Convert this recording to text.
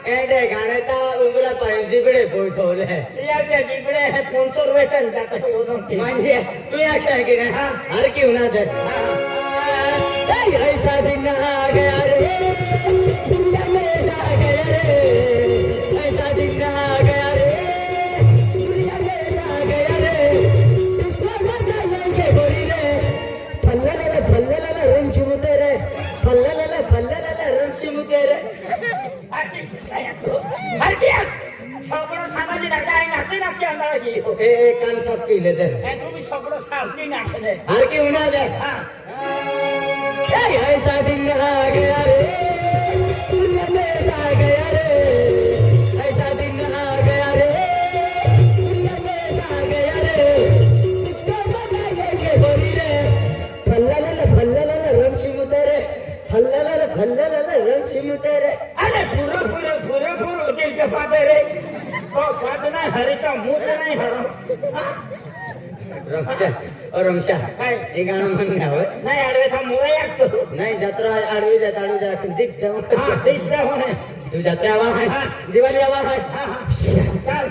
एडे गाण्याचा उमरा पाहिजे जिबडे बोलतोले याच्या जिकडे 500 रुपये टन जातात म्हणजे तू या काय की रे हर की होना दे ऐसा दिन आ गया रे दुनिया में आ गया रे ऐसा दिन आ गया रे दुनिया में आ गया रे इसको मजा लेके गोरी रे फल्लाला रंग मुते रे फल्लाला रंग मुते रे सगळं सामाजिक नाते नाते अंदाजी ए कान सब की ले दे तुम्ही सगळं सावली नाचले हर की होना दे ऐसा दिन आ गया रे दुनिया में आ गया रे ऐसा दिन आ गया रे दुनिया में आ गया रे इसको मजा लेके गोरी रे फल्लाला रंग मुते रे फल्लाला रंग मुते रे अरे फुर होते के फादे रे तो फाद नाही हरीचा मूत नाही रमशा हे गाणं म्हण घ्यावं नाही आडवे था मोरा यातो नाही जत्रा आडवी जात आडवी जात दिख जाऊ हा ठीक आहे तू जत्रा आवा है दिवाळी आवा है चाल